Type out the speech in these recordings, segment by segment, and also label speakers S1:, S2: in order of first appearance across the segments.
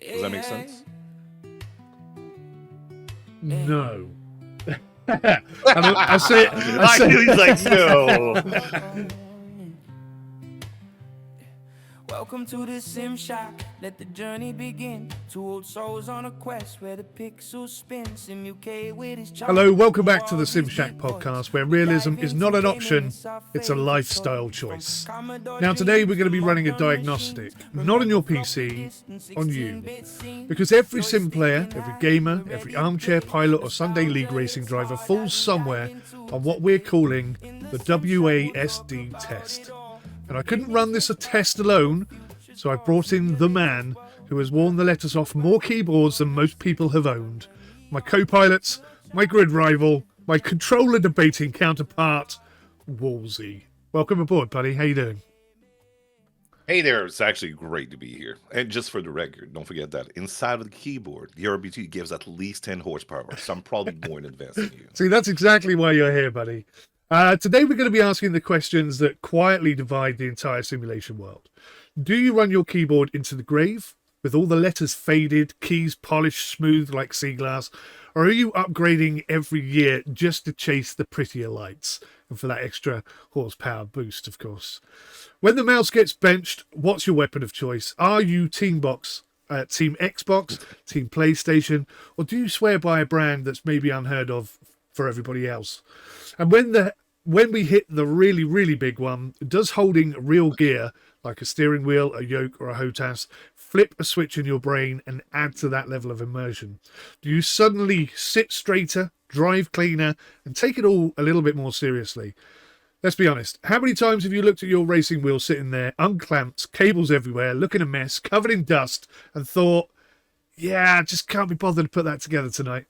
S1: Does that make sense?
S2: No. I say
S1: He's like, no.
S3: Welcome to the Sim Shack. Let the journey begin. Two old souls on a quest where the pixels spin. Sim UK with his
S2: Hello, welcome back to the Sim Shack podcast, where realism is not an option, it's a lifestyle choice. Now today we're going to be running a diagnostic, not on your PC, on you. Because every sim player, every gamer, every armchair pilot or Sunday League racing driver falls somewhere on what we're calling the WASD test. And I couldn't run this a test alone, so I brought in the man who has worn the letters off more keyboards than most people have owned. My co-pilots, my grid rival, my controller debating counterpart, Wolsey. Welcome aboard, buddy. How you doing?
S1: Hey there, it's actually great to be here. And just for the record, don't forget that inside of the keyboard, the RBT gives at least 10 horsepower, so I'm probably more advanced than you.
S2: See, that's exactly why you're here, buddy. Today we're going to be asking the questions that quietly divide the entire simulation world. Do you run your keyboard into the grave, with all the letters faded, keys polished smooth like sea glass, or are you upgrading every year just to chase the prettier lights, and for that extra horsepower boost, of course? When the mouse gets benched, what's your weapon of choice? Are you Team Xbox, Team PlayStation, or do you swear by a brand that's maybe unheard of for everybody else? And when we hit the really, really big one, does holding real gear, like a steering wheel, a yoke, or a HOTAS, flip a switch in your brain and add to that level of immersion? Do you suddenly sit straighter, drive cleaner, and take it all a little bit more seriously? Let's be honest, how many times have you looked at your racing wheel sitting there, unclamped, cables everywhere, looking a mess, covered in dust, and thought, yeah, I just can't be bothered to put that together tonight?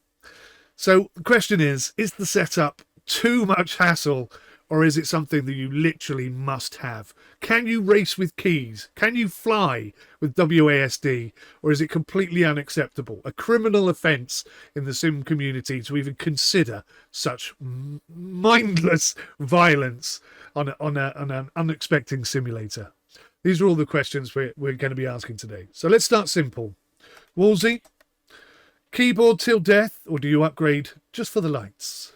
S2: So the question is the setup too much hassle, or is it something that you literally must have? Can you race with keys? Can you fly with WASD? Or is it completely unacceptable? A criminal offence in the sim community to even consider such mindless violence on an unexpected simulator? These are all the questions we're going to be asking today. So let's start simple. Wolsey, keyboard till death, or do you upgrade just for the lights?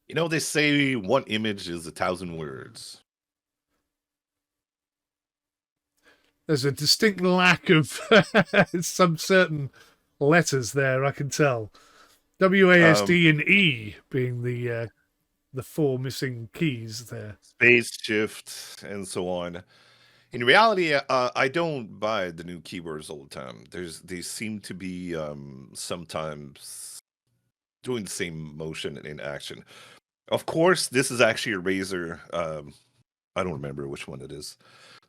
S1: You know, they say one image is 1,000 words.
S2: There's a distinct lack of some certain letters there, I can tell. WASD and E being the four missing keys there.
S1: Space, shift, and so on. In reality, I don't buy the new keyboards all the time. They seem to be sometimes doing the same motion in action. Of course, this is actually a Razer. I don't remember which one it is.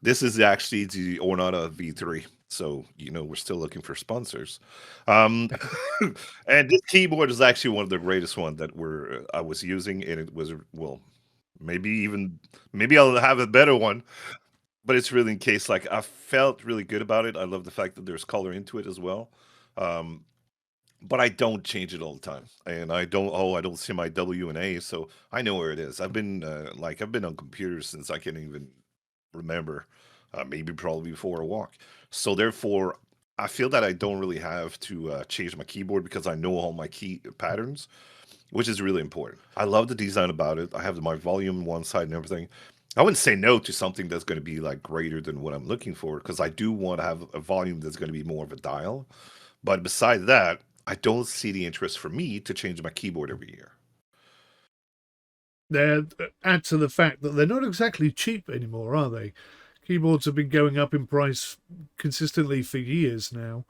S1: This is actually the Ornata V3. So, we're still looking for sponsors. And this keyboard is actually one of the greatest ones that I was using. And it was, well, maybe I'll have a better one. But it's really in case, like, I felt really good about it. I love the fact that there's color into it as well. But I don't change it all the time, and I don't see my W and A, so I know where it is. I've been on computers since I can't even remember, maybe probably before a walk. So therefore, I feel that I don't really have to change my keyboard because I know all my key patterns, which is really important. I love the design about it. I have my volume one side and everything. I wouldn't say no to something that's going to be like greater than what I'm looking for, because I do want to have a volume that's going to be more of a dial. But besides that, I don't see the interest for me to change my keyboard every year.
S2: Add to the fact that they're not exactly cheap anymore, are they? Keyboards have been going up in price consistently for years now.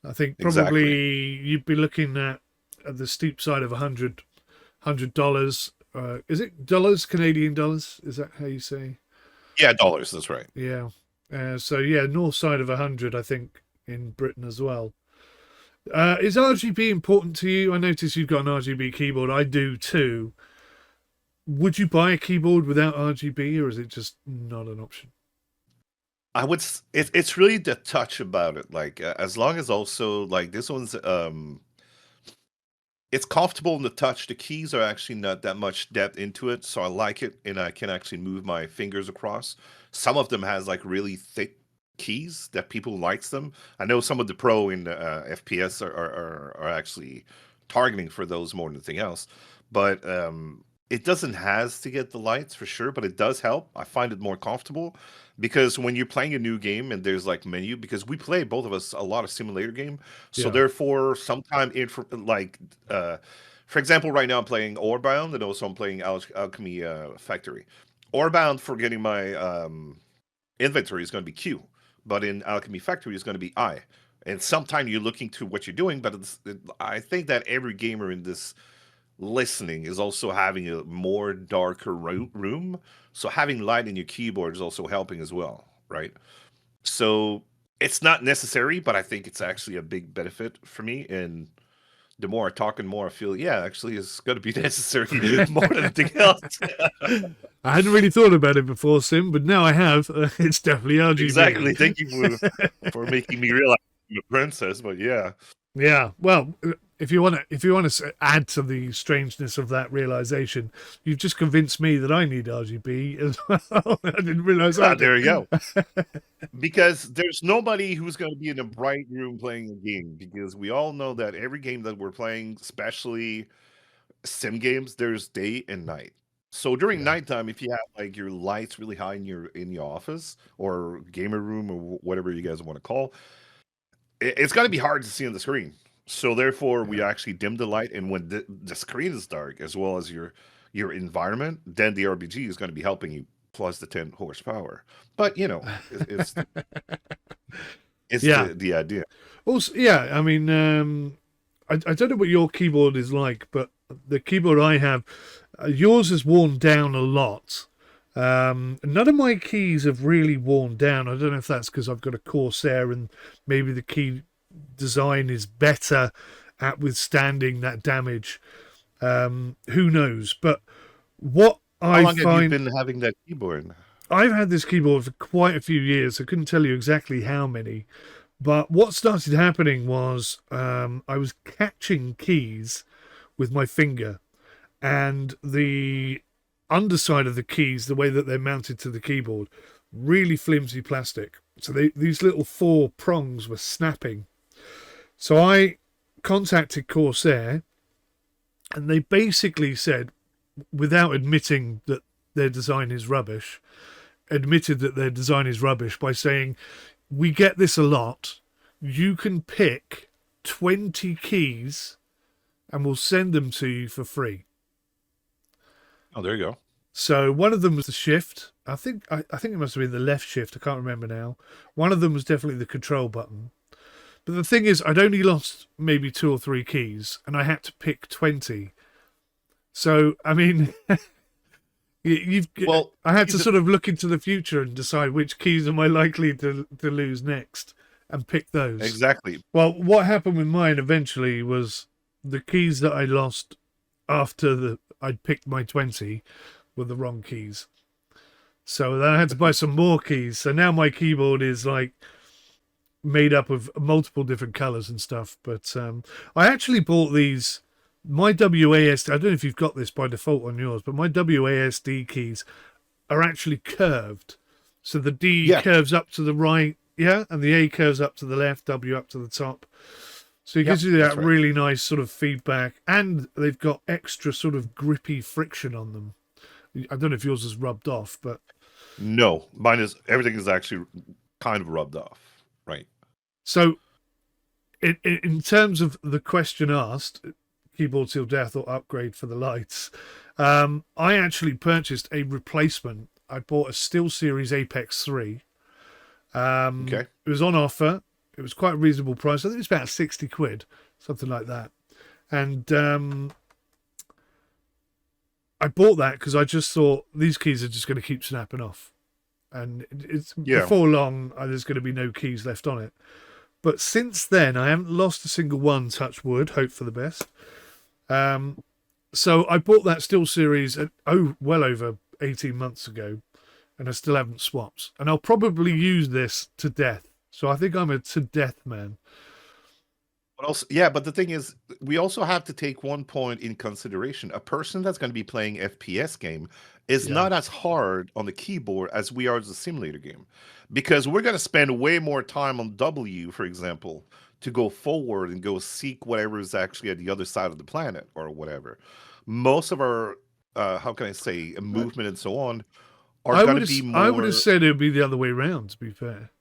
S2: I think probably
S1: Exactly.
S2: you'd be looking at the steep side of $100. Is it dollars, Canadian dollars? Is that how you say?
S1: Yeah, dollars. That's right.
S2: Yeah. So yeah, north side of 100, I think, in Britain as well. Is RGB important to you? I notice you've got an RGB keyboard. I do too. Would you buy a keyboard without RGB, or is it just not an option?
S1: I would. It's really the touch about it. Like as long as also like this one's it's comfortable in the touch. The keys are actually not that much depth into it, so I like it, and I can actually move my fingers across. Some of them has like really thick keys that people likes them. I know some of the pro in FPS are actually targeting for those more than anything else, but it doesn't has to get the lights for sure, but it does help. I find it more comfortable because when you're playing a new game and there's like menu, because we play both of us a lot of simulator game, so
S2: Yeah.
S1: therefore sometime like for example, right now I'm playing Orbound and also I'm playing Alchemy Factory. Orbound for getting my inventory is going to be Q, but in Alchemy Factory is going to be I. And sometimes you're looking to what you're doing, but I think that every gamer in this listening is also having a more darker room. So having light in your keyboard is also helping as well, right? So it's not necessary, but I think it's actually a big benefit for me. And the more I talk and more I feel, yeah, actually it's going to be necessary more than anything else.
S2: I hadn't really thought about it before, Sim, but now I have. It's definitely
S1: Exactly.
S2: RGB.
S1: Thank you for making me realize I'm a princess, but yeah.
S2: Yeah. Well, if you want to add to the strangeness of that realization, you've just convinced me that I need RGB as well. I didn't realize I
S1: Ah,
S2: did.
S1: there you go. Because there's nobody who's going to be in a bright room playing a game because we all know that every game that we're playing, especially sim games, there's day and night. So during
S2: Yeah.
S1: nighttime, if you have like your lights really high in your office or gamer room or whatever you guys want to call, it's going to be hard to see on the screen. So therefore, we
S2: Yeah.
S1: actually dim the light, and when the screen is dark as well as your environment, then the RBG is going to be helping you plus the 10 horsepower. But you know, it's
S2: Yeah.
S1: the idea.
S2: Also, yeah. I mean, I don't know what your keyboard is like, but the keyboard I have, yours has worn down a lot. None of my keys have really worn down. I don't know if that's because I've got a Corsair and maybe the key design is better at withstanding that damage. Who knows? But what
S1: How
S2: I
S1: long have you
S2: find,
S1: been having that keyboard?
S2: I've had this keyboard for quite a few years. I couldn't tell you exactly how many. But what started happening was I was catching keys with my finger, and the underside of the keys, the way that they're mounted to the keyboard, really flimsy plastic. So these little four prongs were snapping. So I contacted Corsair, and they basically said, without admitting that their design is rubbish, admitted that their design is rubbish by saying, we get this a lot. You can pick 20 keys and we'll send them to you for free.
S1: Oh, there you go.
S2: So one of them was the shift. I think it must have been the left shift. I can't remember now. One of them was definitely the control button. But the thing is, I'd only lost maybe 2 or 3 keys, and I had to pick 20. So I mean, you've
S1: Well,
S2: I had to sort of look into the future and decide which keys am I likely to lose next, and pick those.
S1: exactly.
S2: Well, what happened with mine eventually was the keys that I lost after I'd picked my 20 were the wrong keys. So then I had to buy some more keys. So now my keyboard is like made up of multiple different colors and stuff. But I actually bought these. My WASD, I don't know if you've got this by default on yours, but my WASD keys are actually curved. So the D
S1: Yeah.
S2: curves up to the right, yeah, and the A curves up to the left, W up to the top. So it
S1: Yep,
S2: gives you
S1: that's
S2: that
S1: right.
S2: really nice sort of feedback, and they've got extra sort of grippy friction on them. I don't know if yours is rubbed off, but
S1: No, mine is everything is actually kind of rubbed off. Right.
S2: so in terms of the question asked, keyboard till death or upgrade for the lights, I actually purchased a replacement. I bought a SteelSeries Apex 3.
S1: Okay.
S2: It was on offer. It was quite a reasonable price. I think it was about 60 quid, something like that. And I bought that because I just thought these keys are just going to keep snapping off. And it's
S1: Yeah.
S2: before long, there's going to be no keys left on it. But since then, I haven't lost a single one, touch wood, hope for the best. So I bought that SteelSeries well over 18 months ago, and I still haven't swapped. And I'll probably use this to death. So I think I'm a to death man.
S1: But also, yeah, but the thing is, we also have to take one point in consideration. A person that's going to be playing FPS game is
S2: Yeah.
S1: not as hard on the keyboard as we are as a simulator game, because we're going to spend way more time on W, for example, to go forward and go seek whatever is actually at the other side of the planet or whatever. Most of our, how can I say, movement and so on are going to be
S2: I would have
S1: more
S2: said it would be the other way around, to be fair,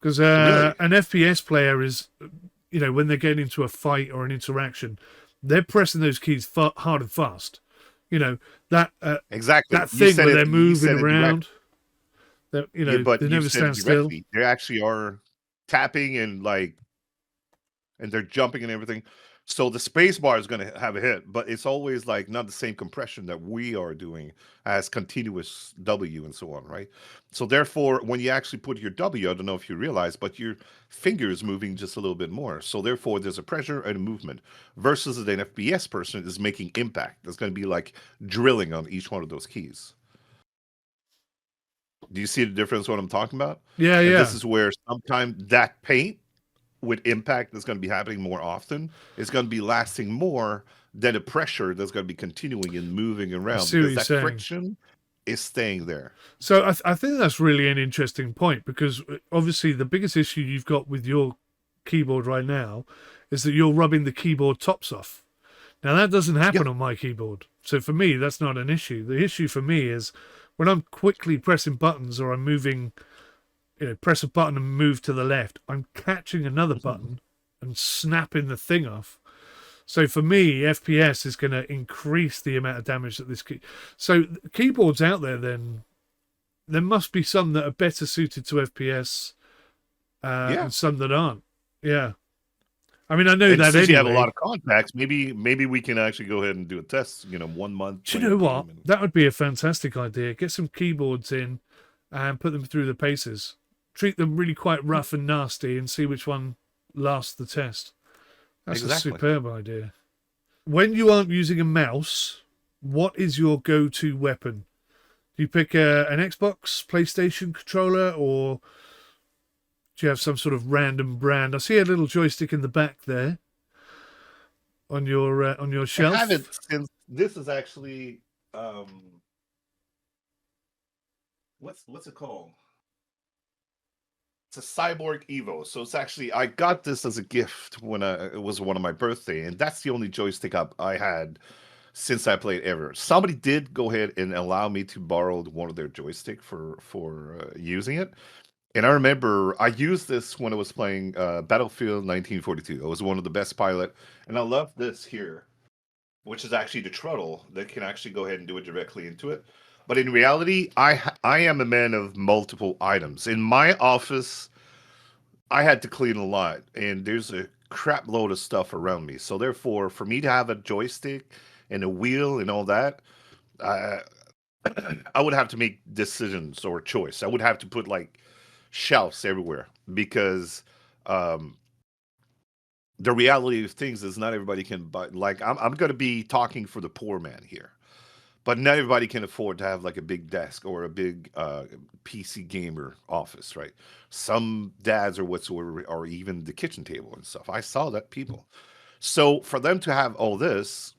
S2: because
S1: really
S2: an FPS player is, you know, when they're getting into a fight or an interaction, they're pressing those keys hard and fast. You know that
S1: exactly.
S2: that thing where they're
S1: You
S2: moving
S1: said it direct.
S2: around. That, you
S1: Yeah,
S2: know,
S1: but
S2: they
S1: you
S2: never
S1: said it
S2: stand still.
S1: directly. They actually are tapping and like, and they're jumping and everything. So the space bar is going to have a hit, but it's always like not the same compression that we are doing as continuous W and so on, right? So therefore, when you actually put your W, I don't know if you realize, but your finger is moving just a little bit more. So therefore, there's a pressure and a movement versus an FPS person is making impact. That's going to be like drilling on each one of those keys. Do you see the difference what I'm talking about?
S2: Yeah,
S1: And this
S2: yeah.
S1: is where sometimes that paint with impact that's going to be happening more often is going to be lasting more than a pressure that's going to be continuing and moving
S2: I
S1: around
S2: see what
S1: because
S2: you're
S1: that
S2: saying.
S1: friction is staying there.
S2: So I think that's really an interesting point, because obviously the biggest issue you've got with your keyboard right now is that you're rubbing the keyboard tops off. Now that doesn't
S1: Yeah.
S2: happen on my keyboard. So for me, that's not an issue. The issue for me is when I'm quickly pressing buttons or I'm moving, you know, press a button and move to the left, I'm catching another button and snapping the thing off. So for me, FPS is going to increase the amount of damage that this key. So keyboards out there, then there must be some that are better suited to FPS
S1: Yeah.
S2: and some that aren't. Yeah, I mean, I know
S1: And
S2: that
S1: since you have a lot
S2: anyway.
S1: of contacts, maybe we can actually go ahead and do a test, 1 month
S2: Do you
S1: playing
S2: know
S1: a
S2: what?
S1: game. And
S2: That would be a fantastic idea. Get some keyboards in and put them through the paces. Treat them really quite rough and nasty and see which one lasts the test. That's a
S1: exactly.
S2: superb idea. When you aren't using a mouse, what is your go-to weapon? Do you pick an Xbox, PlayStation controller, or do you have some sort of random brand? I see a little joystick in the back there on your
S1: I have it
S2: shelf.
S1: since this is actually what's it called? It's a Cyborg Evo. So it's actually I got this as a gift when it was one of my birthday, and that's the only joystick I had since I played ever. Somebody did go ahead and allow me to borrow one of their joystick for using it. And I remember I used this when I was playing Battlefield 1942. I was one of the best pilot, and I love this here, which is actually the throttle that can actually go ahead and do it directly into it. But in reality, I am a man of multiple items. In my office, I had to clean a lot, and there's a crap load of stuff around me. So therefore, for me to have a joystick and a wheel and all that, I I would have to make decisions or choice. I would have to put like shelves everywhere because um, the reality of things is not everybody can buy. Like I'm going to be talking for the poor man here, but not everybody can afford to have like a big desk or a big PC gamer office, right? Some dads or whatsoever, or even the kitchen table and stuff. I saw that people. So for them to have all this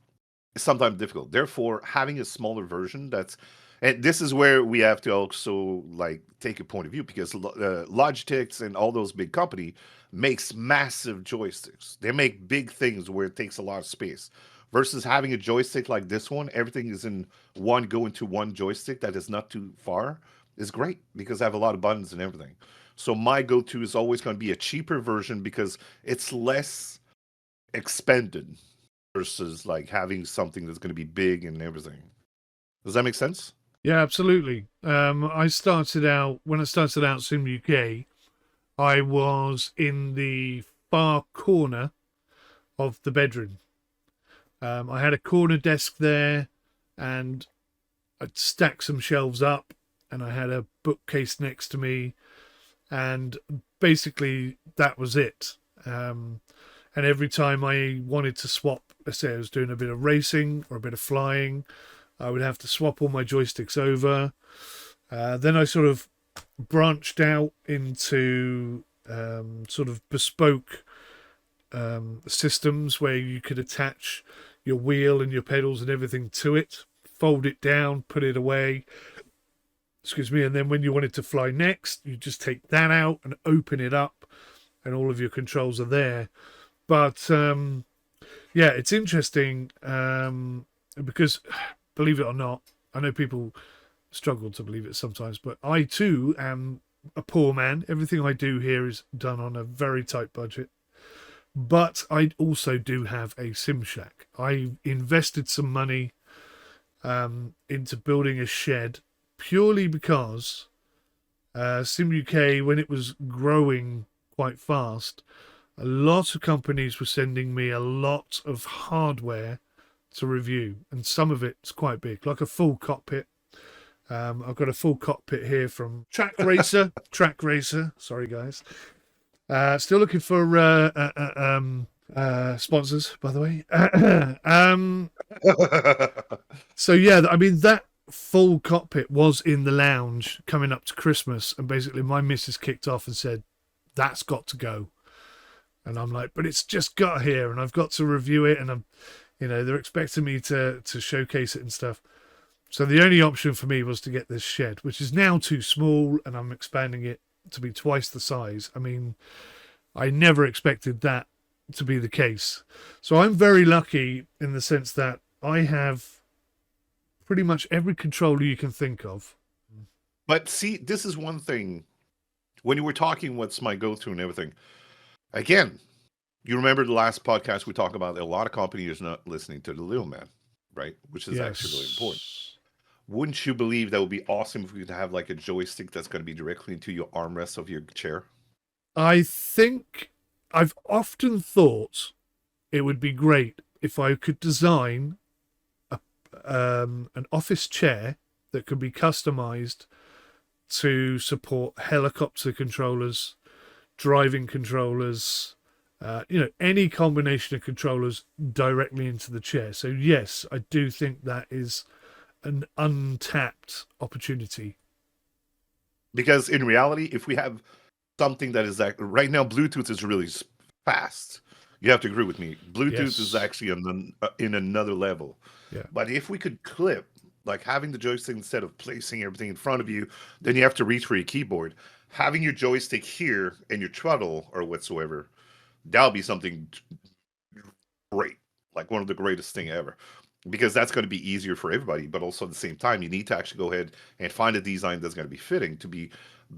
S1: is sometimes difficult. Therefore, having a smaller version that's and this is where we have to also like take a point of view because Logitech and all those big company makes massive joysticks. They make big things where it takes a lot of space versus having a joystick like this one. Everything is in one go into one joystick that is not too far is great because I have a lot of buttons and everything. So my go-to is always going to be a cheaper version because it's less expended versus like having something that's going to be big and everything. Does that make sense?
S2: Yeah, absolutely. I started out when I started out Sim UK. I was in the far corner of the bedroom. I had a corner desk there, and I'd stacked some shelves up, and I had a bookcase next to me, and basically that was it. And every time I wanted to swap, let's say I was doing a bit of racing or a bit of flying, I would have to swap all my joysticks over. Then I sort of branched out into sort of bespoke systems where you could attach your wheel and your pedals and everything to it, fold it down, put it away. Excuse me. And then when you wanted to fly next, you just take that out and open it up, and all of your controls are there. But yeah, it's interesting because, believe it or not, I know people struggle to believe it sometimes, but I too am a poor man. Everything I do here is done on a very tight budget. But I also do have a sim shack. I invested some money into building a shed purely because Sim UK, when it was growing quite fast, a lot of companies were sending me a lot of hardware to review, and some of it's quite big, like a full cockpit. I've got a full cockpit here from Track Racer. Track Racer. Sorry, guys. Still looking for sponsors, by the way. So yeah, I mean, that full cockpit was in the lounge coming up to Christmas, and basically my missus kicked off and said, "That's got to go." And I'm like, "But it's just got here, and I've got to review it, and they're expecting me to showcase it and stuff." So the only option for me was to get this shed, which is now too small, and I'm expanding it to be twice the size. I mean, I never expected that to be the case. So I'm very lucky in the sense that I have pretty much every controller you can think of.
S1: But see, this is one thing. When you were talking what's my go-to and everything, again, you remember the last podcast we talked about a lot of companies not listening to the little man, right? Which is actually really important. Wouldn't you believe that would be awesome if we could have like a joystick that's going to be directly into your armrest of your chair?
S2: I think I've often thought it would be great if I could design an office chair that could be customized to support helicopter controllers, driving controllers, any combination of controllers directly into the chair. So yes, I do think that is an untapped opportunity.
S1: Because in reality, if we have something that is right now, Bluetooth is really fast. You have to agree with me. Bluetooth is actually in another level.
S2: Yeah.
S1: But if we could clip, like having the joystick instead of placing everything in front of you, then you have to reach for your keyboard. Having your joystick here and your throttle or whatsoever, that'll be something great, like one of the greatest thing ever. Because that's going to be easier for everybody, but also at the same time, you need to actually go ahead and find a design that's going to be fitting, to be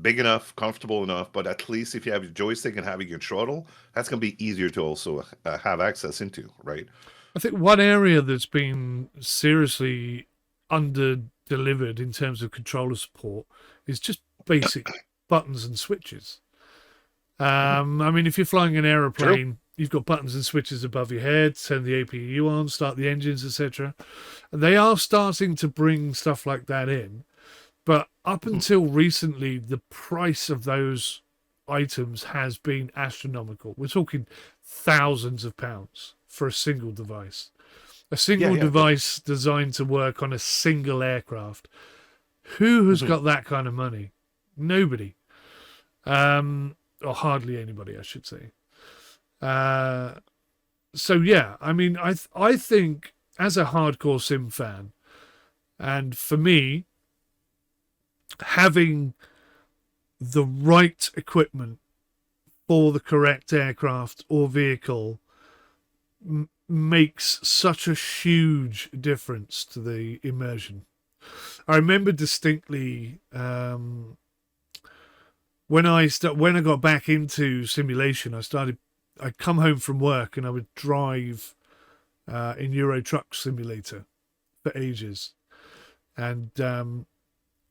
S1: big enough, comfortable enough, but at least if you have your joystick and having your throttle, that's going to be easier to also have access into, right?
S2: I think one area that's been seriously under-delivered in terms of controller support is just basic buttons and switches. I mean, if you're flying an aeroplane, you've got buttons and switches above your head, turn the APU on, start the engines, etc. They are starting to bring stuff like that in. But up until recently, the price of those items has been astronomical. We're talking thousands of pounds for a single device. A single device designed to work on a single aircraft. Who has got that kind of money? Nobody. Or hardly anybody, I should say. So yeah, I mean, I think as a hardcore sim fan, and for me, having the right equipment for the correct aircraft or vehicle makes such a huge difference to the immersion. I remember distinctly when I got back into simulation, I'd come home from work and I would drive in Euro Truck Simulator for ages. And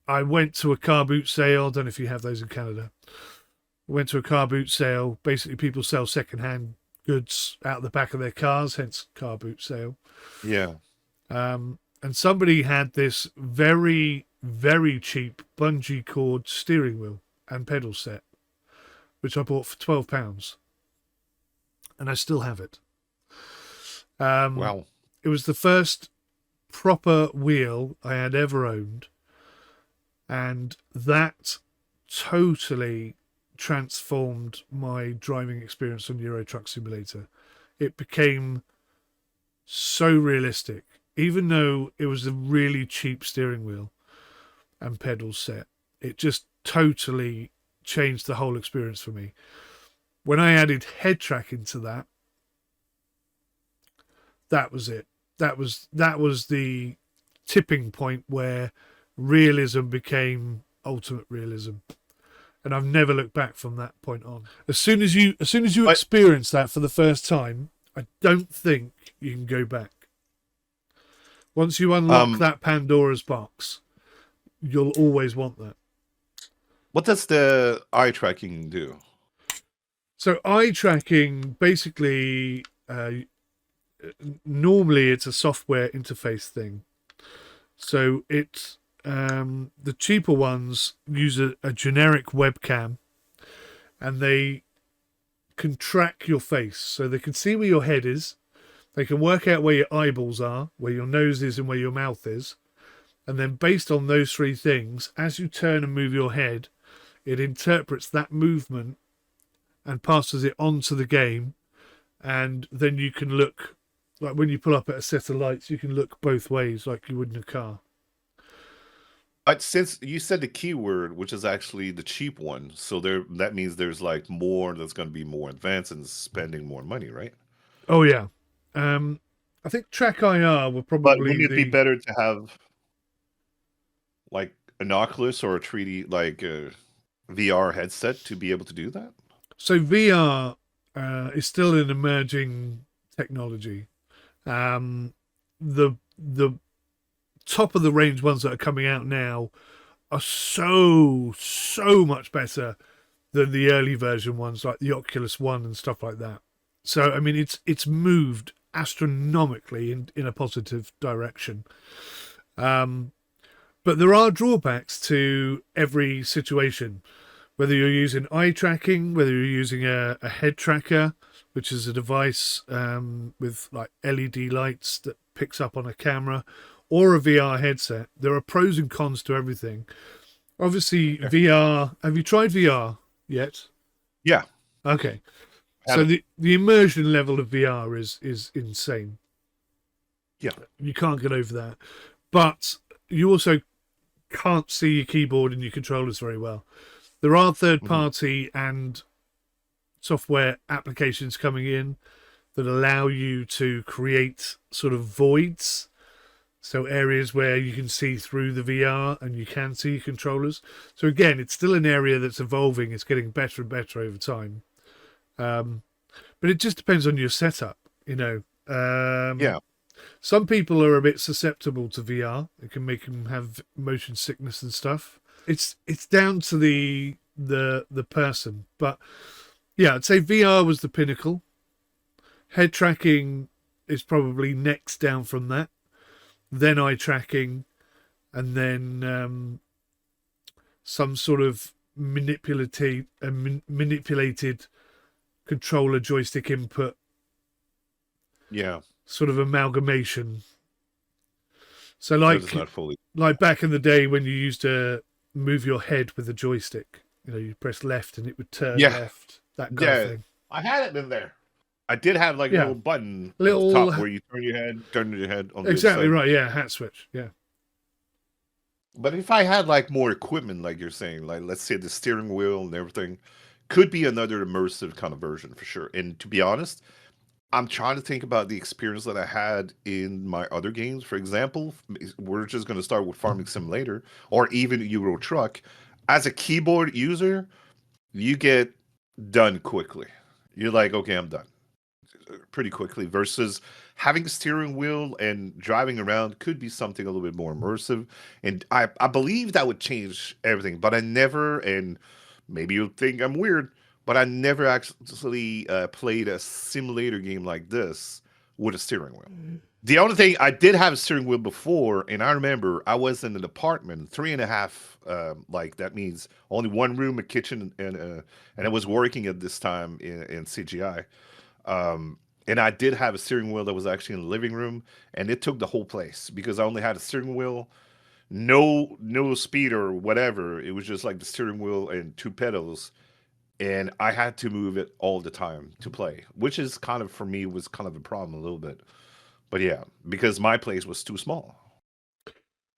S2: I went to a car boot sale. I don't know if you have those in Canada. I went to a car boot sale. Basically, people sell secondhand goods out the back of their cars, hence car boot sale.
S1: Yeah.
S2: And somebody had this very, very cheap bungee cord steering wheel and pedal set, which I bought for £12. And I still have it.
S1: Wow.
S2: It was the first proper wheel I had ever owned. And that totally transformed my driving experience on Euro Truck Simulator. It became so realistic, even though it was a really cheap steering wheel and pedal set. It just totally changed the whole experience for me. When I added head tracking to that, that was it. That was the tipping point where realism became ultimate realism, and I've never looked back from that point on. As soon as you experience that for the first time, I don't think you can go back. Once you unlock that Pandora's box, you'll always want that.
S1: What does the eye tracking do?
S2: So eye tracking, basically, normally it's a software interface thing. So it's the cheaper ones use a generic webcam, and they can track your face, so they can see where your head is. They can work out where your eyeballs are, where your nose is, and where your mouth is. And then based on those three things, as you turn and move your head, it interprets that movement and passes it on to the game. And then you can look, like when you pull up at a set of lights, you can look both ways like you would in a car.
S1: But since you said the keyword, which is actually the cheap one, so that means there's like more that's going to be more advanced and spending more money, right?
S2: Oh, yeah. I think Track IR will probably.
S1: But wouldn't it be better to have like an Oculus or a 3D, like a VR headset to be able to do that?
S2: So VR is still an emerging technology. The top of the range ones that are coming out now are so much better than the early version ones, like the Oculus One and stuff like that. So I mean, it's moved astronomically in a positive direction. But there are drawbacks to every situation, whether you're using eye tracking, whether you're using a head tracker, which is a device with like LED lights that picks up on a camera, or a VR headset. There are pros and cons to everything. Obviously, yeah. VR. Have you tried VR yet?
S1: Yeah.
S2: Okay. So the immersion level of VR is insane.
S1: Yeah.
S2: You can't get over that. But you also can't see your keyboard and your controllers very well. There are third-party and software applications coming in that allow you to create sort of voids. So areas where you can see through the VR and you can see your controllers. So again, it's still an area that's evolving. It's getting better and better over time. But it just depends on your setup, you know.
S1: Yeah.
S2: Some people are a bit susceptible to VR. It can make them have motion sickness and stuff. It's down to the person. But yeah, I'd say VR was the pinnacle. Head tracking is probably next down from that. Then eye tracking, and then some sort of manipulated controller joystick input.
S1: Yeah.
S2: Sort of amalgamation. So like back in the day when you used to move your head with a joystick, you know, you press left and it would turn left. That kind of thing.
S1: I had it in there. I did have like a little button at the top where you turn your head on the
S2: exactly right. Yeah, hat switch. Yeah.
S1: But if I had like more equipment, like you're saying, like let's say the steering wheel and everything, could be another immersive kind of version for sure. And to be honest, I'm trying to think about the experience that I had in my other games. For example, we're just going to start with Farming Simulator or even Euro Truck. As a keyboard user, you get done quickly. You're like, okay, I'm done pretty quickly, versus having a steering wheel and driving around could be something a little bit more immersive. And I believe that would change everything, but I never, and maybe you'll think I'm weird, but I never actually played a simulator game like this with a steering wheel. The only thing, I did have a steering wheel before, and I remember I was in an apartment, 3.5, like that means only one room, a kitchen, and I was working at this time in CGI. And I did have a steering wheel that was actually in the living room, and it took the whole place because I only had a steering wheel, no speed or whatever. It was just like the steering wheel and two pedals. and I had to move it all the time to play, which is kind of for me was kind of a problem a little bit. But yeah, because my place was too small.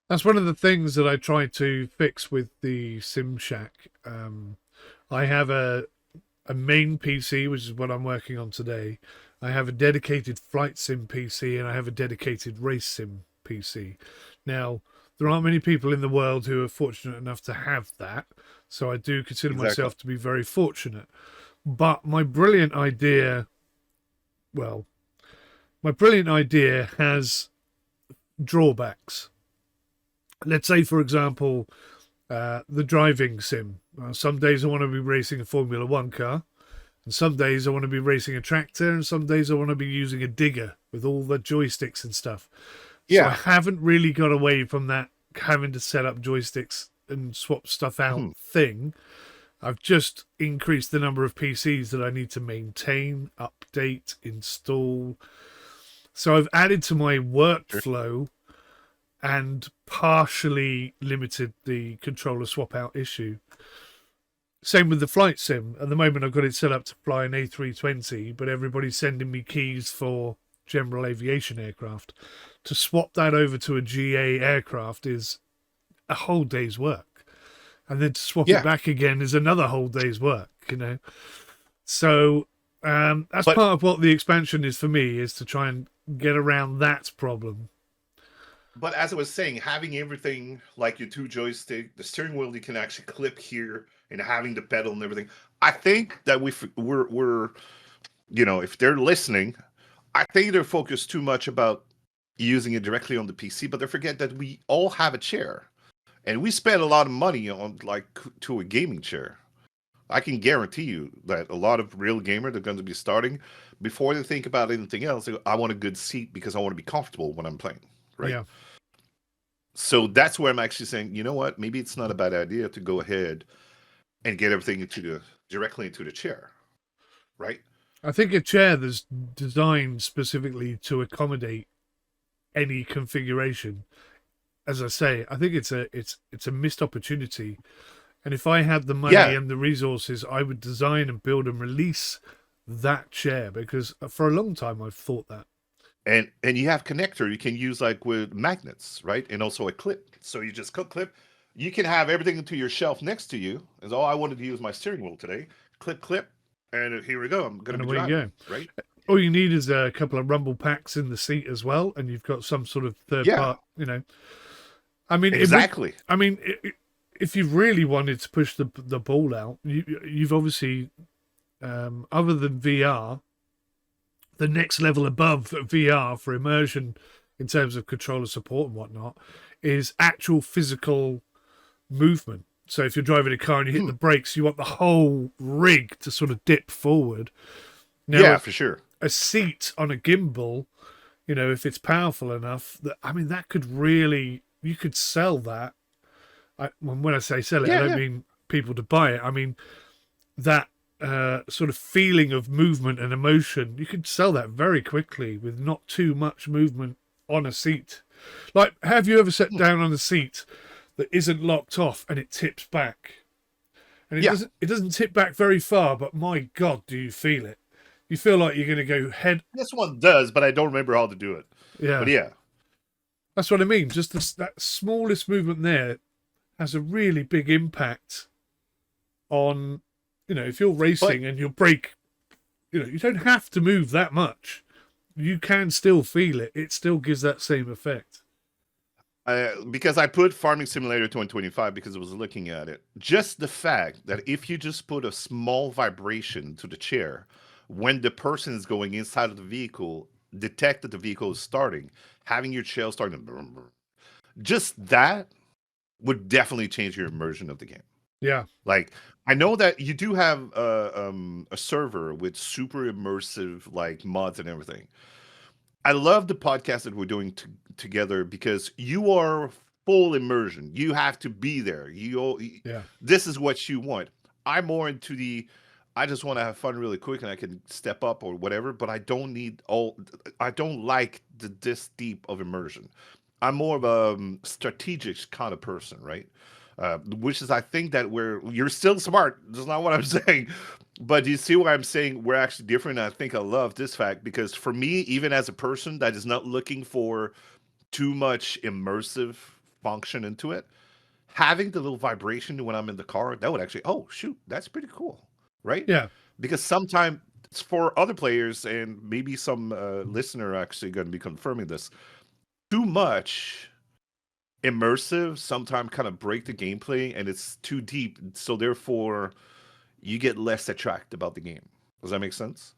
S2: That's one of the things that I try to fix with the Sim Shack. I have a main PC, which is what I'm working on today. I have a dedicated flight sim PC, and I have a dedicated race sim PC. Now, there aren't many people in the world who are fortunate enough to have that, so I do consider
S1: Exactly.
S2: myself to be very fortunate. But my brilliant idea, well, my brilliant idea has drawbacks. Let's say, for example, the driving sim. Some days I want to be racing a Formula One car, and some days I want to be racing a tractor, and some days I want to be using a digger with all the joysticks and stuff. So I
S1: Yeah.
S2: haven't really got away from that having to set up joysticks and swap stuff out
S1: Hmm.
S2: thing. I've just increased the number of PCs that I need to maintain, update, install. So I've added to my
S1: Sure.
S2: workflow and partially limited the controller swap out issue. Same with the flight sim. At the moment, I've got it set up to fly an A320, but everybody's sending me keys for general aviation aircraft. To swap that over to a GA aircraft is a whole day's work. And then to swap it
S1: Yeah.
S2: back again is another whole day's work, you know? So that's
S1: But
S2: part of what the expansion is for me, is to try and get around that problem.
S1: but as I was saying, having everything like your two joystick, the steering wheel you can actually clip here, and having the pedal and everything. I think that we're if they're listening, I think they're focused too much about using it directly on the PC, but they forget that we all have a chair, and we spend a lot of money on like to a gaming chair. I can guarantee you that a lot of real gamers are going to be starting before they think about anything else. I want a good seat because I want to be comfortable when I'm playing, right?
S2: Yeah.
S1: So that's where I'm actually saying, you know what? Maybe it's not a bad idea to go ahead and get everything into the directly into the chair, right?
S2: I think a chair that's designed specifically to accommodate any configuration, as I say, I think it's a missed opportunity. And if I had the money
S1: Yeah,
S2: and the resources, I would design and build and release that chair, because for a long time I've thought that.
S1: and you have connector you can use like with magnets, right? And also a clip. So you just clip. You can have everything into your shelf next to you. As oh, I wanted to use my steering wheel today. Clip, and here we go. I'm going
S2: And
S1: to be
S2: away you
S1: driving,
S2: go.
S1: right?
S2: All you need is a couple of rumble packs in the seat as well, and you've got some sort of third
S1: Yeah,
S2: part. You know, I mean, it would.
S1: exactly.
S2: I mean, if you really wanted to push the ball out, you've obviously, other than VR, the next level above VR for immersion in terms of controller support and whatnot is actual physical movement. So if you're driving a car and you hit
S1: Hmm.
S2: the brakes, you want the whole rig to sort of dip forward. Now,
S1: Yeah, for sure.
S2: a seat on a gimbal, you know, if it's powerful enough, that I mean, that could really, you could sell that. When I say sell it, I
S1: Yeah,
S2: don't
S1: yeah.
S2: mean people to buy it. I mean that sort of feeling of movement and emotion. You could sell that very quickly with not too much movement on a seat. Like, have you ever sat
S1: Hmm.
S2: down on a seat that isn't locked off and it tips back? And
S1: Yeah.
S2: it doesn't tip back very far, but my God, do you feel it? You feel like you're going to go head.
S1: This one does, but I don't remember how to do it. But
S2: Yeah,
S1: yeah,
S2: that's what I mean. Just that smallest movement there has a really big impact on, you know, if you're
S1: but
S2: racing and your brake, you know, you don't have to move that much. You can still feel it. It still gives that same effect.
S1: because I put Farming Simulator 2025 because I was looking at it. Just the fact that if you just put a small vibration to the chair when the person is going inside of the vehicle, detect that the vehicle is starting, having your chair starting, just that would definitely change your immersion of the game.
S2: Yeah,
S1: Like I know that you do have a server with super immersive like mods and everything. I love the podcast that we're doing together because you are full immersion. You have to be there.
S2: yeah,
S1: This is what you want. I'm more into the. I just want to have fun really quick and I can step up or whatever. But I don't need all. I don't like this deep of immersion. I'm more of a strategic kind of person, right? which is I think that you're still smart. That's not what I'm saying, but you see what I'm saying. We're actually different. And I think I love this fact because for me, even as a person that is not looking for too much immersive function into it, having the little vibration when I'm in the car, that would actually, oh shoot, that's pretty cool, right?
S2: Yeah.
S1: Because sometimes for other players and maybe some listener actually going to be confirming this, too much immersive sometimes kind of break the gameplay and it's too deep, so therefore you get less attracted about the game. Does that make sense?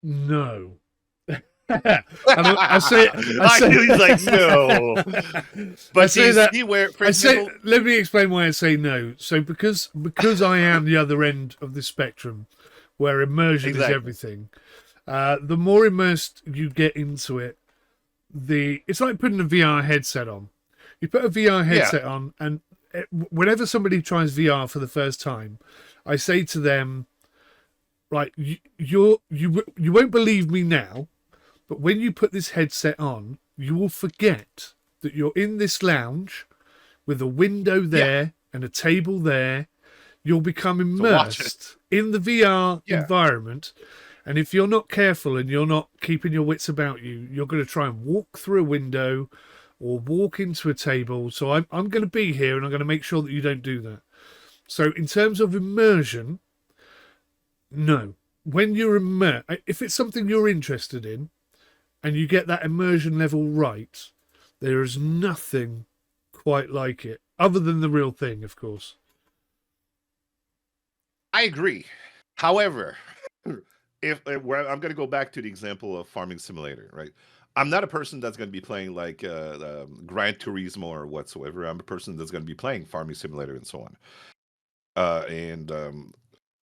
S2: No. I say,
S1: I knew he's like no,
S2: I
S1: but
S2: say
S1: you
S2: that.
S1: see where, for
S2: I say.
S1: example,
S2: Let me explain why I say no. So because I am the other end of the spectrum, where immersion is
S1: exactly,
S2: everything. The more immersed you get into it, it's like putting a VR headset on. You put a VR
S1: yeah,
S2: headset on, and whenever somebody tries VR for the first time, I say to them, "Right, you won't believe me now, but when you put this headset on, you will forget that you're in this lounge with a window
S1: yeah.
S2: there and a table there. You'll become
S1: So watch it.
S2: immersed in the VR
S1: Yeah,
S2: environment. And if you're not careful and you're not keeping your wits about you, you're going to try and walk through a window or walk into a table. So I'm going to be here and I'm going to make sure that you don't do that. So in terms of immersion, no. When you're immersed, if it's something you're interested in and you get that immersion level right, there is nothing quite like it, other than the real thing, of course.
S1: I agree. However, I'm going to go back to the example of Farming Simulator, right? I'm not a person that's going to be playing like Gran Turismo or whatsoever. I'm a person that's going to be playing Farming Simulator and so on. And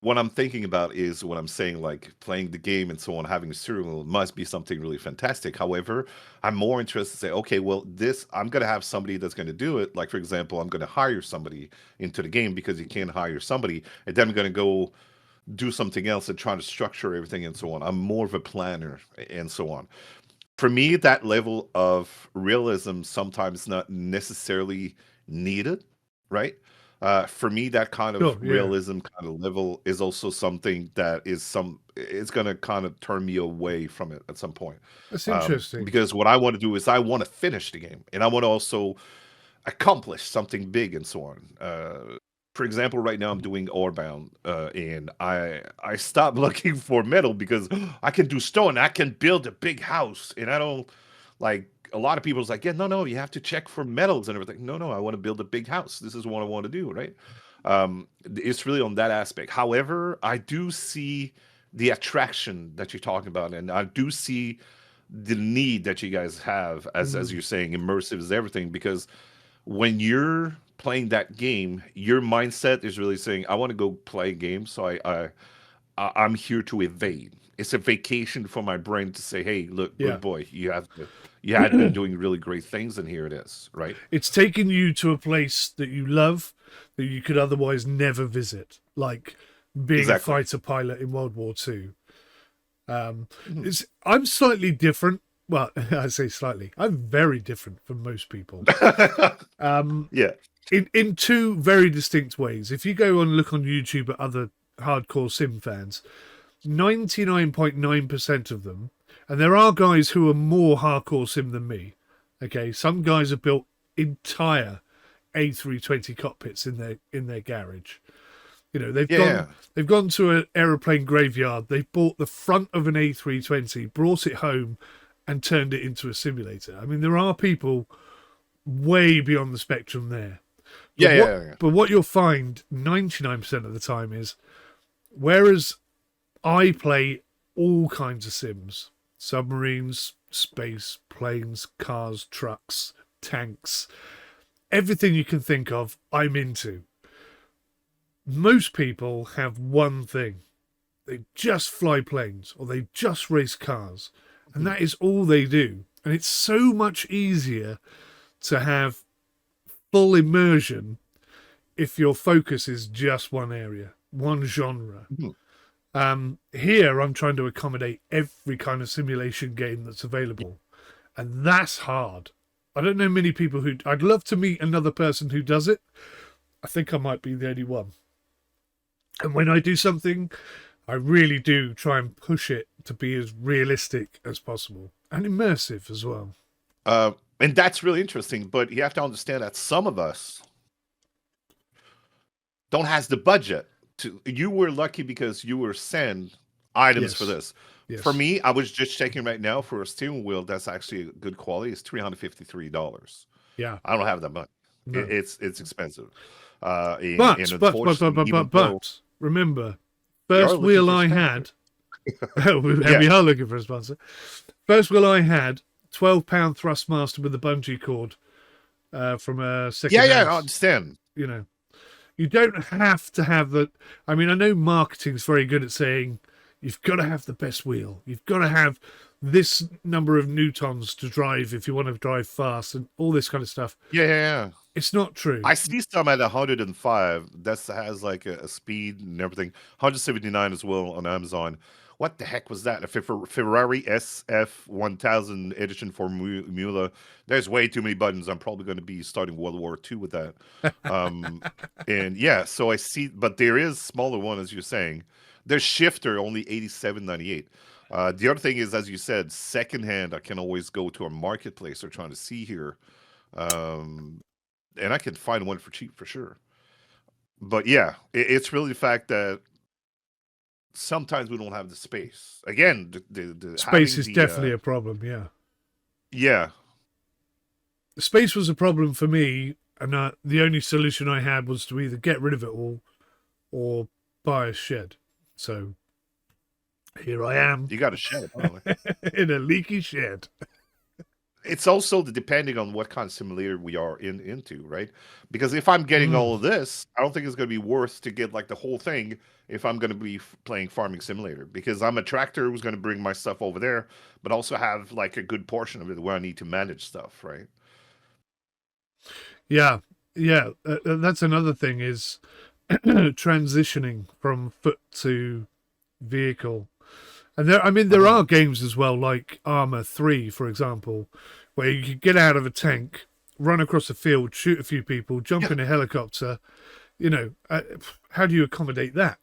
S1: what I'm thinking about is what I'm saying, like playing the game and so on, having a serial must be something really fantastic. However, I'm more interested to say, okay, well, this I'm going to have somebody that's going to do it. Like, for example, I'm going to hire somebody into the game because you can't hire somebody, and then I'm going to go do something else and try to structure everything and so on. I'm more of a planner and so on. For me, that level of realism sometimes not necessarily needed, right? For me, that kind of
S2: Sure, yeah.
S1: realism kind of level is also something that it's going to kind of turn me away from it at some point.
S2: That's interesting.
S1: Because what I want to do is I want to finish the game and I want to also accomplish something big and so on. For example, right now I'm doing Orebound, and I stopped looking for metal because I can do stone. I can build a big house, and I don't like a lot of people's like, yeah, no, no, you have to check for metals and everything. No, no, I want to build a big house. This is what I want to do, right? It's really on that aspect. However, I do see the attraction that you're talking about, and I do see the need that you guys have, as
S2: Mm,
S1: you're saying, immersive is everything because when you're playing that game, your mindset is really saying, "I want to go play a game, so I'm here to evade." It's a vacation for my brain to say, "Hey, look,
S2: yeah.
S1: good boy, you had been doing really great things, and here it is." Right?
S2: It's taking you to a place that you love that you could otherwise never visit, like being a
S1: Exactly.
S2: fighter pilot in World War II.
S1: Mhm.
S2: I'm slightly different. Well, I say slightly. I'm very different from most people. Um,
S1: Yeah.
S2: in two very distinct ways. If you go and look on YouTube at other hardcore sim fans, 99.9% of them, and there are guys who are more hardcore sim than me. Okay, some guys have built entire A320 cockpits in their garage. You know,
S1: Yeah.
S2: they've gone to an aeroplane graveyard. They've bought the front of an A320, brought it home, and turned it into a simulator. I mean, there are people way beyond the spectrum there.
S1: Yeah. Yeah. Yeah.
S2: But what you'll find 99% of the time is, whereas I play all kinds of sims, submarines, space, planes, cars, trucks, tanks, everything you can think of, I'm into. Most people have one thing. They just fly planes or they just race cars. And that is all they do. And it's so much easier to have full immersion if your focus is just one area, one genre.
S1: Mhm.
S2: Here, I'm trying to accommodate every kind of simulation game that's available. And that's hard. I don't know many people who. I'd love to meet another person who does it. I think I might be the only one. And when I do something, I really do try and push it to be as realistic as possible and immersive as well.
S1: And that's really interesting. But you have to understand that some of us don't has the budget to. You were lucky because you were sent items for
S2: Yes.
S1: this.
S2: Yes.
S1: For me, I was just checking right now for a steering wheel that's actually good quality. It's $353.
S2: Yeah.
S1: I don't have that much.
S2: No.
S1: It's expensive.
S2: But
S1: And unfortunately, even though
S2: remember,
S1: we are
S2: first
S1: looking
S2: wheel
S1: for
S2: I
S1: sponsors.
S2: had, and
S1: Yeah.
S2: we are looking for a sponsor. First wheel I had, £12 Thrustmaster with a bungee cord from a second
S1: Yeah,
S2: hand.
S1: I understand.
S2: You know, you don't have to have the. I mean, I know marketing's very good at saying you've got to have the best wheel. You've got to have this number of newtons to drive if you want to drive fast and all this kind of stuff.
S1: Yeah.
S2: It's not true.
S1: I see some at 105 that has like a speed and everything. 179 as well on Amazon. What the heck was that? A Ferrari SF 1000 edition Formula. There's way too many buttons. I'm probably going to be starting World War II with that. And yeah, so I see, but there is smaller one as you're saying. There's shifter only 87.98. The other thing is, as you said, secondhand. I can always go to a marketplace. They're trying to see here. And I can find one for cheap for sure. But yeah, it's really the fact that sometimes we don't have the space. Again, the
S2: Space is
S1: the,
S2: definitely a problem. Yeah,
S1: yeah.
S2: space was a problem for me, and the only solution I had was to either get rid of it all or buy a shed. So here I am.
S1: You got a shed.
S2: In a leaky shed.
S1: It's also depending on what kind of simulator we are into, right? Because if I'm getting all of this, I don't think it's going to be worth to get like the whole thing if I'm going to be playing farming simulator, because I'm a tractor who's going to bring my stuff over there, but also have like a good portion of it where I need to manage stuff, right?
S2: Yeah. That's another thing is transitioning from foot to vehicle. And there are games as well, like Armor 3, for example, where you can get out of a tank, run across a field, shoot a few people, jump in a helicopter. How do you accommodate that?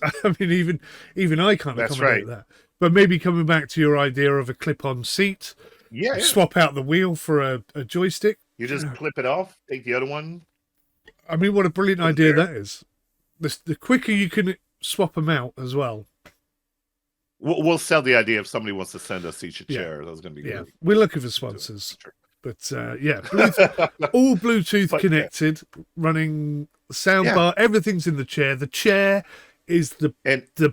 S2: I mean, even I can't accommodate that. But maybe coming back to your idea of a clip-on seat, swap out the wheel for a joystick.
S1: You just clip it off, take the other one.
S2: I mean, what a brilliant idea that is. The quicker you can swap them out as well.
S1: We'll sell the idea if somebody wants to send us each a chair. That's going to be great.
S2: We're looking for sponsors. But all Bluetooth connected, running soundbar, everything's in the chair. The chair is the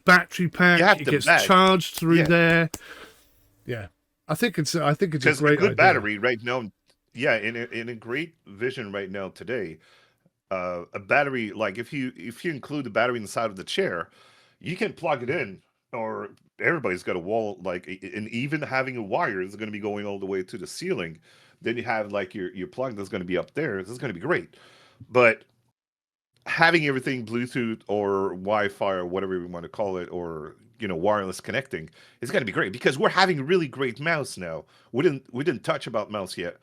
S2: battery pack. It gets charged through there. Yeah, I think it's a great
S1: good
S2: idea.
S1: Battery right now. Yeah, in a great vision right now today, a battery, like if you include the battery inside of the chair, you can plug it in, or everybody's got a wall, like, and even having a wire is going to be going all the way to the ceiling. Then you have like your plug that's going to be up there. This is going to be great. But having everything Bluetooth or Wi-Fi or whatever we want to call it, or wireless connecting, is going to be great, because we're having really great mouse now. We didn't touch about mouse yet,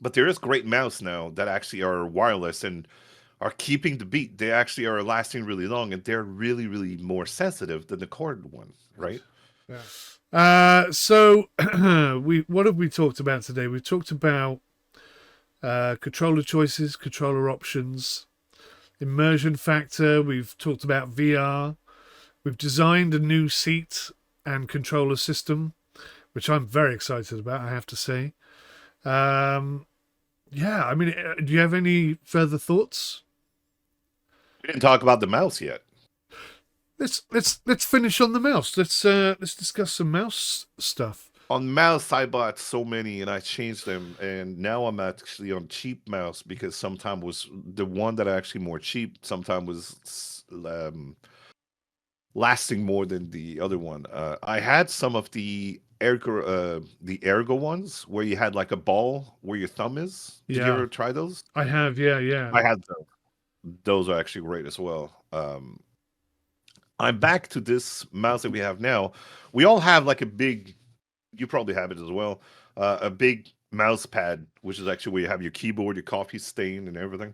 S1: but there is great mouse now that actually are wireless and are keeping the beat. They actually are lasting really long, and they're really, really more sensitive than the corded one, right?
S2: Yeah. So what have we talked about today? We talked about controller choices, controller options, immersion factor. We've talked about VR. We've designed a new seat and controller system, which I'm very excited about, I have to say. I mean, do you have any further thoughts?
S1: We didn't talk about the mouse yet.
S2: Let's finish on the mouse. Let's discuss some mouse stuff.
S1: On mouse, I bought so many and I changed them, and now I'm actually on cheap mouse, because sometimes was the one that actually more cheap. Sometimes was lasting more than the other one. I had some of the Ergo ones where you had like a ball where your thumb is. Did you ever try those?
S2: I have, yeah.
S1: I had those. Those are actually great as well. I'm back to this mouse that we have now. We all have like a big, you probably have it as well, a big mouse pad, which is actually where you have your keyboard, your coffee stain, and everything.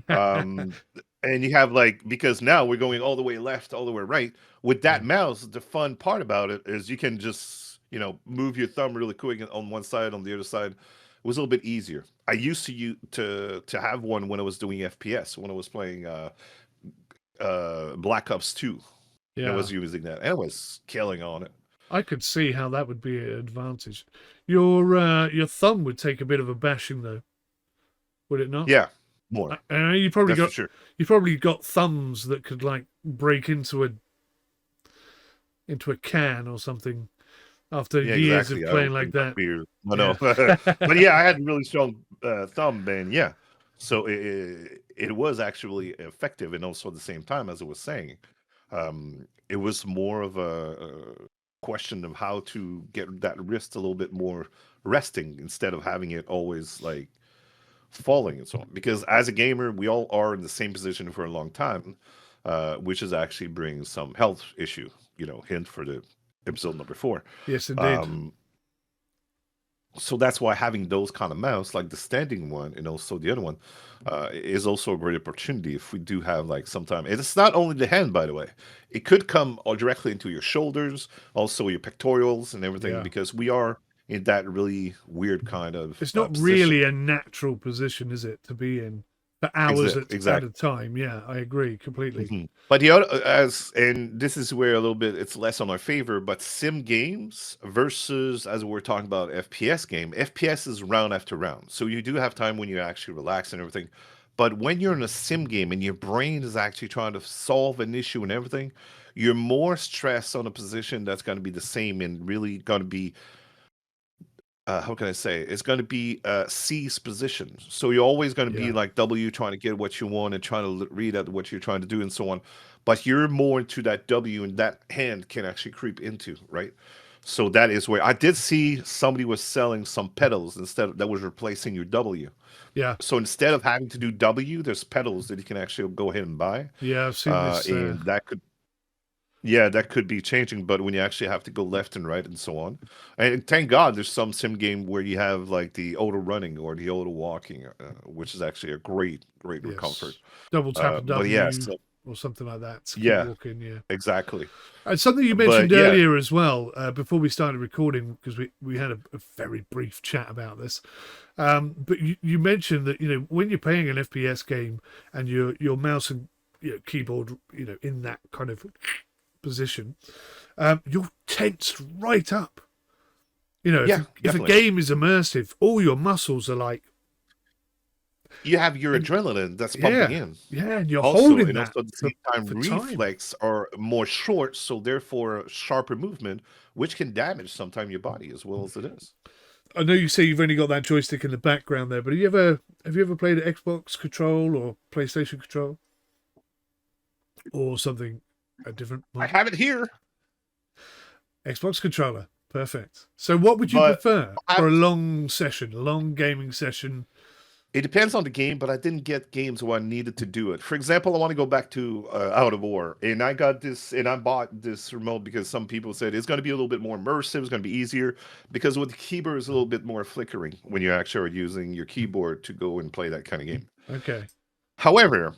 S1: Um, and you have like, because now we're going all the way left, all the way right. With that
S2: Yeah.
S1: mouse, the fun part about it is you can just, move your thumb really quick on one side, on the other side. It was a little bit easier. I used to have one when I was doing FPS, when I was playing Black Ops 2. And I
S2: Yeah.
S1: was using that. And I was killing on it.
S2: I could see how that would be an advantage. Your thumb would take a bit of a bashing though, would it not?
S1: Yeah, more.
S2: I know you probably
S1: That's for
S2: got
S1: sure.
S2: thumbs that could like break into a can or something after
S1: Yeah,
S2: years of
S1: exactly. I
S2: playing like
S1: opened up
S2: that.
S1: beer. I know.
S2: Yeah.
S1: But yeah, I had a really strong thumb, and yeah. So it was actually effective, and also at the same time, as I was saying, it was more of a question of how to get that wrist a little bit more resting instead of having it always like falling and so on. Because as a gamer, we all are in the same position for a long time, which is actually brings some health issue. Hint for the episode number 4.
S2: Yes, indeed.
S1: Um, so that's why having those kind of mouse, like the standing one and also the other one, is also a great opportunity if we do have like sometime. And it's not only the hand, by the way. It could come directly into your shoulders, also your pectorals and everything,
S2: Yeah.
S1: because we are in that really weird kind of
S2: It's not
S1: position.
S2: really a natural position, is it, to be in for hours at
S1: Exactly.
S2: a time? Yeah, I agree completely.
S1: Mhm. But the other, and this is where a little bit it's less on our favor, but sim games versus, as we're talking about FPS game, FPS is round after round. So you do have time when you actually relax and everything. But when you're in a sim game and your brain is actually trying to solve an issue and everything, you're more stressed on a position that's going to be the same and really going to be how can I say? It's going to be C's position. So you're always going to be
S2: Yeah.
S1: like W, trying to get what you want and trying to read at what you're trying to do and so on. But you're more into that W, and that hand can actually creep into, right? So that is where I did see somebody was selling some pedals instead that was replacing your W.
S2: Yeah.
S1: So instead of having to do W, there's pedals that you can actually go ahead and buy,
S2: Yeah, I've seen this.
S1: and that could be changing, but when you actually have to go left and right and so on. And thank God there's some sim game where you have like the auto running or the auto walking, which is actually a great, great comfort.
S2: Yes. Double tap a
S1: But yeah,
S2: W
S1: so,
S2: or something like that to keep
S1: yeah,
S2: walking. Yeah.
S1: exactly.
S2: And something you
S1: But
S2: mentioned
S1: yeah,
S2: earlier as well, before we started recording, because we had a very brief chat about this. But you mentioned that when you're playing an FPS game and your mouse and keyboard in that kind of position, you're tensed right up.
S1: yeah,
S2: If a
S1: definitely.
S2: game is immersive, all your muscles are like,
S1: You have your
S2: and
S1: adrenaline that's pumping
S2: yeah,
S1: in.
S2: yeah, and you're
S1: Also,
S2: holding
S1: and
S2: that
S1: also at the same time,
S2: for time.
S1: reflex are more short, so therefore sharper movement, which can damage sometimes your body as well as it is.
S2: I know you say you've only got that joystick in the background there, but have you ever played an Xbox control or PlayStation control or something a different
S1: I
S2: one?
S1: have it here,
S2: Xbox controller, perfect. So, what would you
S1: but
S2: prefer
S1: I
S2: for a long session, a long gaming session?
S1: It depends on the game, but I didn't get games where I needed to do it. For example, I want to go back to Out of War, and I bought this remote because some people said it's going to be a little bit more immersive, it's going to be easier, because with the keyboard it's a little bit more flickering when you actually are using your keyboard to go and play that kind of game.
S2: Okay,
S1: However,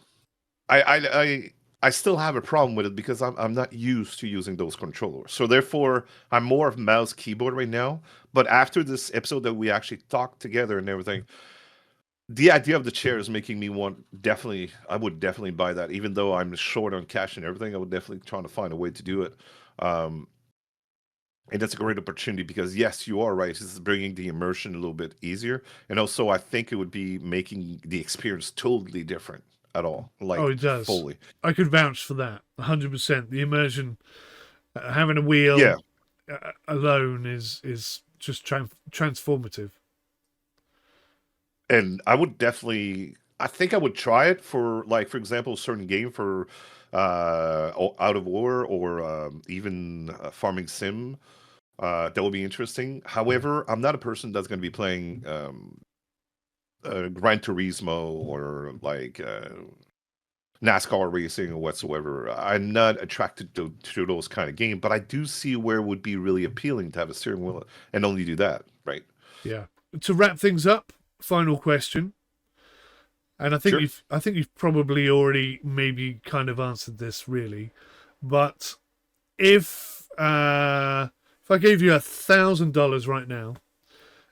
S1: I I I, I still have a problem with it because I'm not used to using those controllers. So therefore, I'm more of mouse keyboard right now. But after this episode that we actually talked together and everything, the idea of the chair is making me want definitely I would definitely buy that. Even though I'm short on cash and everything, I would definitely try to find a way to do it. Um, and that's a great opportunity because yes, you are right. This is bringing the immersion a little bit easier, and also I think it would be making the experience totally different at all,
S2: oh,
S1: like
S2: it does.
S1: fully.
S2: I could vouch for that 100%. The immersion, having a
S1: Yeah,
S2: wheel alone is just transformative.
S1: and I think I would try it for like for example, a certain game for Out of War or even Farming Sim. That would be interesting.
S2: Yeah,
S1: However, I'm not a person that's going to be playing Gran Turismo or like NASCAR racing or whatsoever. I'm not attracted to those kind of games, but I do see where it would be really appealing to have a steering wheel and only do that, right?
S2: yeah. to wrap things up, final question. And
S1: Sure.
S2: I think you've probably already maybe kind of answered this really, but if I gave you $1,000 right now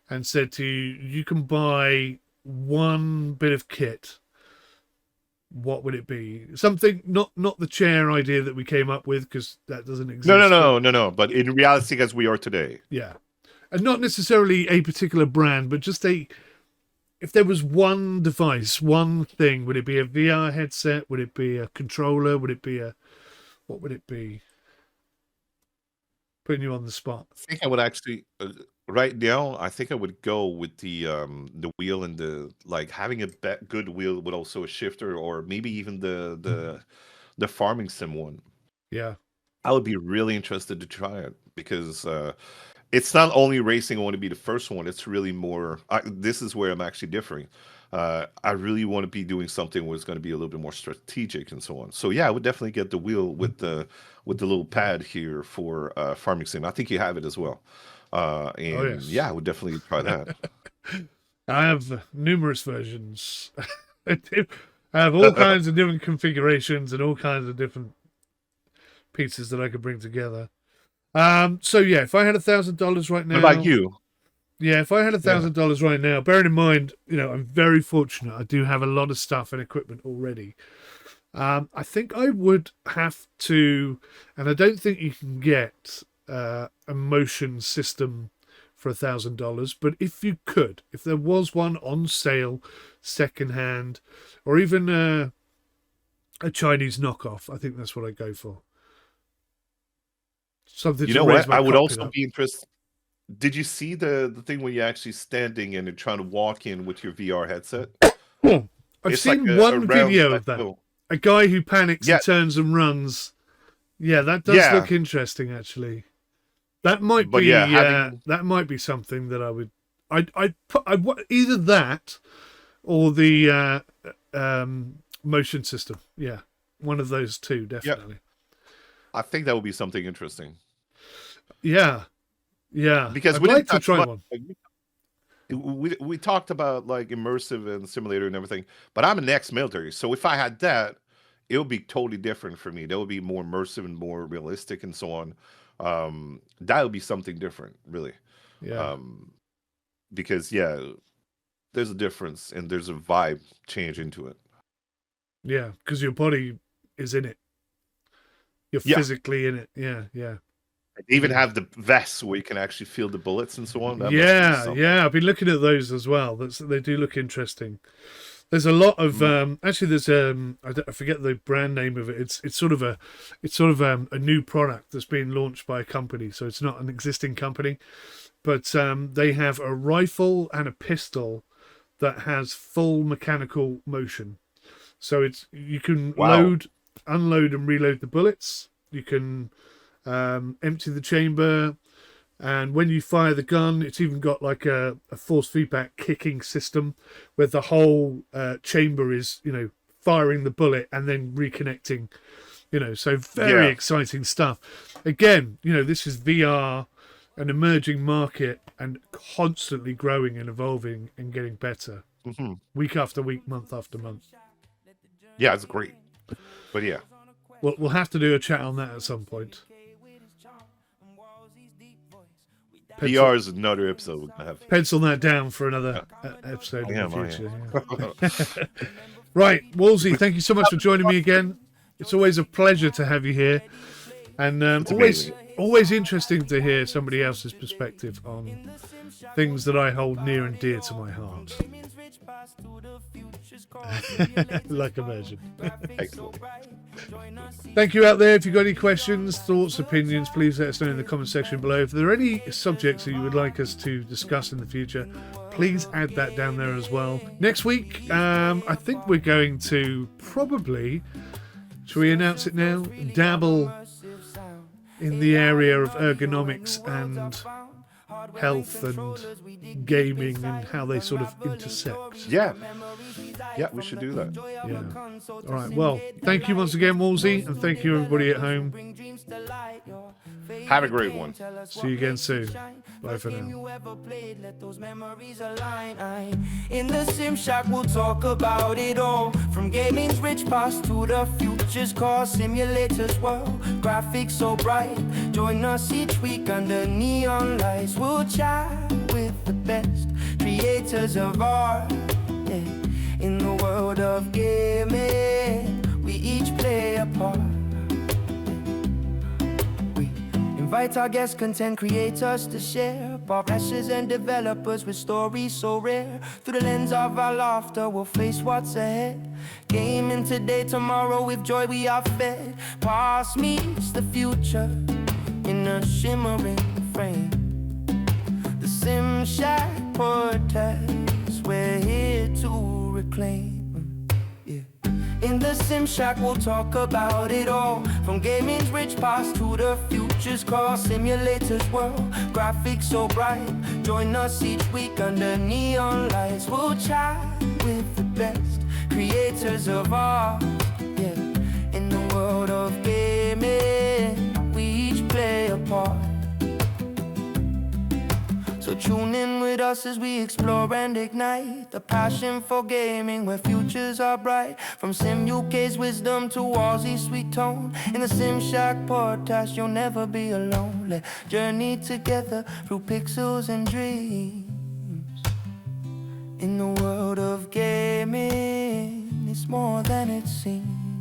S2: and said to you, you can buy one bit of kit, what would it be? Something not the chair idea that we came up with, because that doesn't
S1: No, no,
S2: exist.
S1: no, no, no. But in reality, as we are today,
S2: Yeah, and not necessarily a particular brand, but just a. If there was one device, one thing, would it be a VR headset? Would it be a controller? Would it be a? What would it be? Putting you on the spot.
S1: I think I would actually right now. I think I would go with the wheel and the like having a good wheel with also a shifter, or maybe even the farming sim one.
S2: Yeah,
S1: I would be really interested to try it because it's not only racing. I want to be the first one. It's really more. This is where I'm actually differing. I really want to be doing something where it's going to be a little bit more strategic and so on. So yeah, I would definitely get the wheel with the little pad here for farming sim. I think you have it as well.
S2: Oh
S1: And
S2: yes.
S1: yeah, I would definitely try that.
S2: I have numerous versions. I have all kinds of different configurations and all kinds of different pieces that I could bring together. So yeah, if I had $1,000 right
S1: What about
S2: now,
S1: you?
S2: yeah, if I had
S1: Yeah.
S2: $1,000 right now, bearing in mind, I'm very fortunate. I do have a lot of stuff and equipment already. I think I would have to, and I don't think you can get a motion system for $1,000. But if you could, if there was one on sale, secondhand, or even a Chinese knockoff, I think that's what I'd go for. Something
S1: You
S2: to
S1: know
S2: raise
S1: what?
S2: my
S1: I would
S2: cockpit
S1: also
S2: up.
S1: be interested. Did you see the thing where you're actually standing and you're trying to walk in with your VR headset?
S2: Oh, I've
S1: It's like
S2: seen
S1: a
S2: one
S1: round
S2: video of that.
S1: plateau.
S2: A guy who panics
S1: Yeah,
S2: and turns and runs. Yeah, that does
S1: yeah,
S2: look interesting, actually. That might
S1: but yeah,
S2: be
S1: having
S2: that might be something that I would. I'd put either that or the motion system. Yeah, one of those two
S1: yeah,
S2: definitely.
S1: I think that would be something interesting
S2: Yeah, yeah.
S1: because
S2: I'd
S1: we didn't
S2: like to
S1: touch
S2: try
S1: much.
S2: one.
S1: Like, we talked about like immersive and simulator and everything, but I'm an ex-military, so if I had that, it would be totally different for me. That would be more immersive and more realistic and so on. That would be something different, really,
S2: Yeah,
S1: um, because yeah, there's a difference and there's a vibe change into it.
S2: yeah. Because your body is in it. You're
S1: Yeah,
S2: physically in it. Yeah, yeah.
S1: they even
S2: Yeah.
S1: have the vests where you can actually feel the bullets and so on. That must be
S2: Yeah,
S1: something.
S2: yeah. I've been looking at those as well. They do look interesting. There's a lot of
S1: Mm.
S2: actually there's I forget the brand name of it. It's sort of a new product that's being launched by a company, so it's not an existing company, but they have a rifle and a pistol that has full mechanical motion. So it's you can
S1: Wow.
S2: unload and reload the bullets. You can empty the chamber, and when you fire the gun, it's even got like a force feedback kicking system where the whole chamber is, firing the bullet and then reconnecting, so very
S1: Yeah.
S2: exciting stuff. Again, this is VR, an emerging market and constantly growing and evolving and getting better
S1: Hmm.
S2: week after week, month after month.
S1: Yeah, it's great. But yeah,
S2: We'll have to do a chat on that at some point. Pencil,
S1: VR is another episode we're gonna have.
S2: pencil that down for another
S1: Yeah,
S2: episode
S1: I
S2: in the
S1: am. I
S2: future.
S1: am.
S2: Yeah. Right, Wolsey, thank you so much for joining me again. It's always a pleasure to have you here, and
S1: It's amazing.
S2: always interesting to hear somebody else's perspective on things that I hold near and dear to my heart. Like immersion.
S1: Excellent.
S2: Thank you out there. If you've got any questions, thoughts, opinions, please let us know in the comment section below. If there are any subjects that you would like us to discuss in the future, please add that down there as well. Next week, I think we're going to probably, shall we announce it now? Dabble in the area of ergonomics and health and gaming and how they sort of intersect.
S1: Yeah. Yeah, we should do that.
S2: Yeah. All right. Well, thank you once again, Wolsey, and thank you everybody at home.
S1: Have a great one.
S2: See you again soon. Bye for now.
S3: You ever played, let those memories align. In the Sim Shack, we'll talk about it all, from gaming's rich past to the future's car. Simulators world, graphics so bright. Join us each week under neon lights. We'll chat with the best creators of art, yeah. In the world of gaming, we each play a part. Invite our guest content creators to share publishers and developers with stories so rare. Through the lens of our laughter, we'll face what's ahead. Gaming today, tomorrow, with joy we are fed. Past meets the future in a shimmering frame. The Sim Shack podcast, we're here to reclaim. In the Sim Shack, we'll talk about it all, from gaming's rich past to the future's car. Simulators world, graphics so bright. Join us each week under neon lights. We'll chat with the best creators of art, yeah. In the world of gaming, we each play a part. So tune in with us as we explore and ignite the passion for gaming, where futures are bright. From Sim UK's wisdom to Aussie sweet tone, in the Sim Shack podcast, you'll never be alone. Let's journey together through pixels and dreams. In the world of gaming, it's more than it seems.